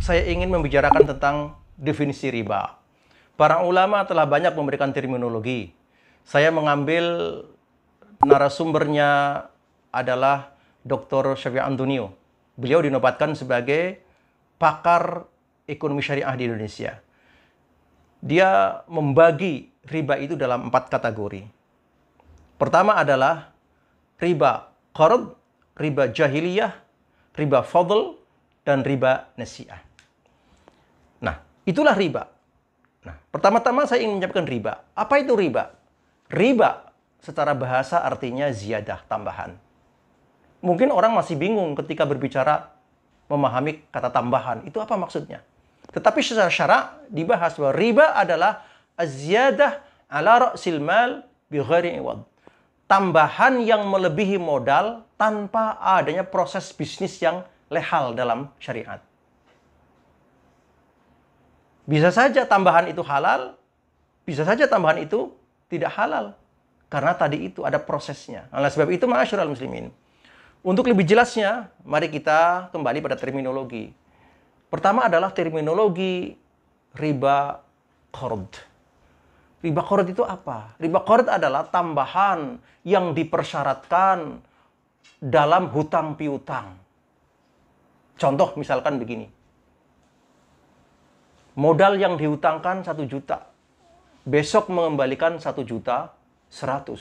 saya ingin membicarakan tentang definisi riba. Para ulama telah banyak memberikan terminologi. Saya mengambil narasumbernya adalah Dr. Syafi'i Antonio. Beliau dinobatkan sebagai pakar ekonomi syariah di Indonesia. Dia membagi riba itu dalam 4 kategori. Pertama adalah riba qard, riba jahiliyah, riba fadl, dan riba nasi'ah. Nah, itulah riba. Nah, pertama-tama saya ingin menyampaikan riba. Apa itu riba? Riba secara bahasa artinya ziyadah, tambahan. Mungkin orang masih bingung ketika berbicara memahami kata tambahan. Itu apa maksudnya? Tetapi secara syarak dibahas bahwa riba adalah az-ziyadah ala ra'sil mal bi ghairi iwad. Tambahan yang melebihi modal tanpa adanya proses bisnis yang lehal dalam syariat. Bisa saja tambahan itu halal, bisa saja tambahan itu tidak halal. Karena tadi itu ada prosesnya. Oleh sebab itu, ma'asyiral muslimin, untuk lebih jelasnya, mari kita kembali pada terminologi. Pertama adalah terminologi riba qard. Riba qard itu apa? Riba qard adalah tambahan yang dipersyaratkan dalam hutang piutang. Contoh misalkan begini. Modal yang dihutangkan 1 juta. Besok mengembalikan 1 juta 100.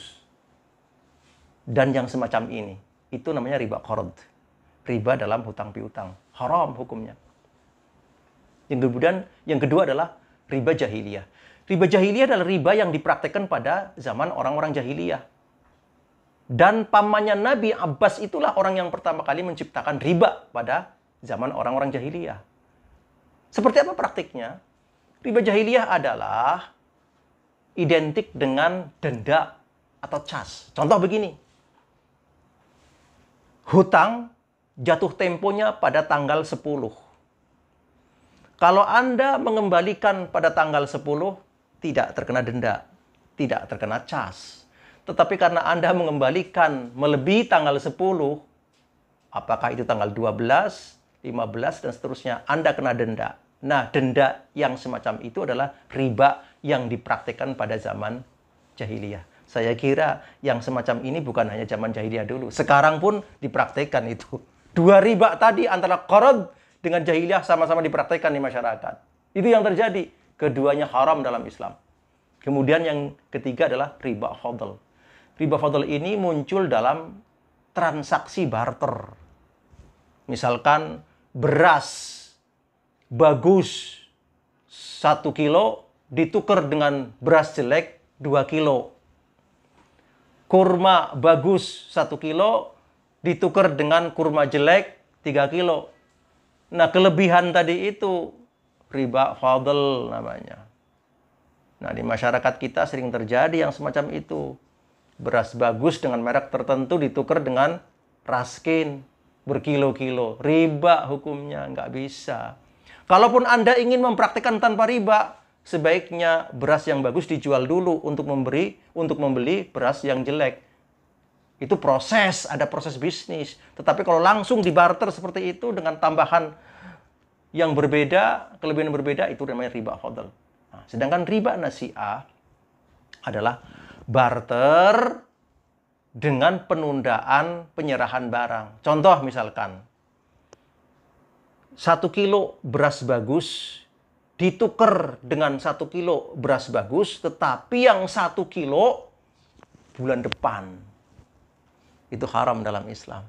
Dan yang semacam ini. Itu namanya riba qard. Riba dalam hutang piutang. Haram hukumnya. Yang kedua adalah riba jahiliyah. Riba jahiliyah adalah riba yang dipraktekkan pada zaman orang-orang jahiliyah. Dan pamannya Nabi Abbas itulah orang yang pertama kali menciptakan riba pada zaman orang-orang jahiliyah. Seperti apa praktiknya? Riba jahiliyah adalah identik dengan denda atau cas. Contoh begini. Hutang jatuh temponya pada tanggal 10. Kalau Anda mengembalikan pada tanggal 10, tidak terkena denda, tidak terkena cas. Tetapi karena Anda mengembalikan melebihi tanggal 10, apakah itu tanggal 12, 15, dan seterusnya, Anda kena denda. Nah, denda yang semacam itu adalah riba yang dipraktikkan pada zaman jahiliyah. Saya kira yang semacam ini bukan hanya zaman jahiliyah dulu. Sekarang pun dipraktikkan itu. Dua riba tadi antara qard dengan jahiliyah sama-sama dipraktikkan di masyarakat. Itu yang terjadi. Keduanya haram dalam Islam. Kemudian yang ketiga adalah riba fadl. Riba fadl ini muncul dalam transaksi barter. Misalkan beras bagus 1 kilo ditukar dengan beras jelek 2 kilo. Kurma bagus 1 kilo ditukar dengan kurma jelek 3 kilo. Nah, kelebihan tadi itu riba fadl namanya. Nah, di masyarakat kita sering terjadi yang semacam itu. Beras bagus dengan merek tertentu ditukar dengan raskin berkilo-kilo. Riba hukumnya, nggak bisa. Kalaupun Anda ingin mempraktikkan tanpa riba, sebaiknya beras yang bagus dijual dulu untuk membeli beras yang jelek. Itu proses, ada proses bisnis. Tetapi kalau langsung dibarter seperti itu dengan tambahan yang berbeda, kelebihan yang berbeda, itu namanya riba fadl. Nah, sedangkan riba nasi'ah adalah barter dengan penundaan penyerahan barang. Contoh misalkan, 1 kilo beras bagus ditukar dengan 1 kilo beras bagus, tetapi yang 1 kilo bulan depan. Itu haram dalam Islam.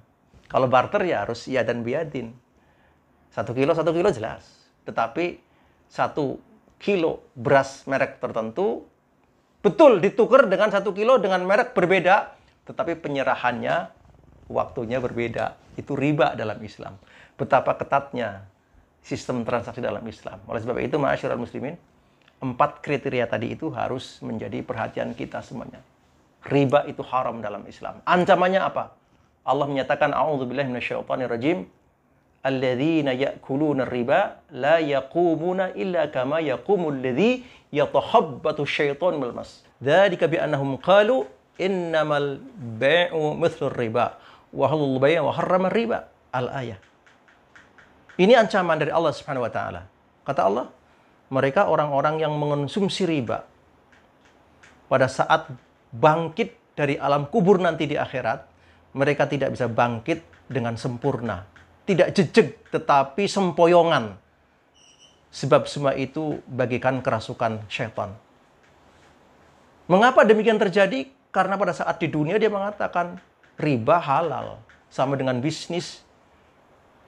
Kalau barter ya harus iya dan biadin. 1 kilo jelas. Tetapi 1 kilo beras merek tertentu betul ditukar dengan 1 kilo dengan merek berbeda, tetapi penyerahannya waktunya berbeda. Itu riba dalam Islam. Betapa ketatnya sistem transaksi dalam Islam. Oleh sebab itu, ma'asyiral muslimin, 4 kriteria tadi itu harus menjadi perhatian kita semuanya. Riba itu haram dalam Islam. Ancamannya apa? Allah menyatakan, a'udzubillahi minasyaitonirrajim, alladzina ya'kuluna riba la yaqumuna illa kama yaqumul ladzi yatakhabbatu syaitanu minal mas. Dzalika bi annahum qalu innamal bai'u mithlur riba wa halal bai'a wa harrama riba. Al-ayah. Ini ancaman dari Allah Subhanahu wa taala. Kata Allah, mereka orang-orang yang mengonsumsi riba pada saat bangkit dari alam kubur nanti di akhirat, mereka tidak bisa bangkit dengan sempurna. Tidak jejeg, tetapi sempoyongan. Sebab semua itu bagikan kerasukan syaitan. Mengapa demikian terjadi? Karena pada saat di dunia dia mengatakan riba halal, sama dengan bisnis.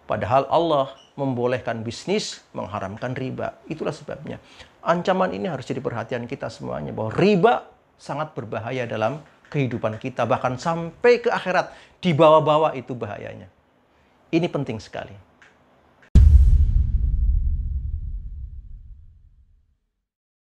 Padahal Allah membolehkan bisnis, mengharamkan riba. Itulah sebabnya. Ancaman ini harus jadi perhatian kita semuanya, bahwa riba sangat berbahaya dalam kehidupan kita. Bahkan sampai ke akhirat, di bawah-bawah itu bahayanya. Ini penting sekali.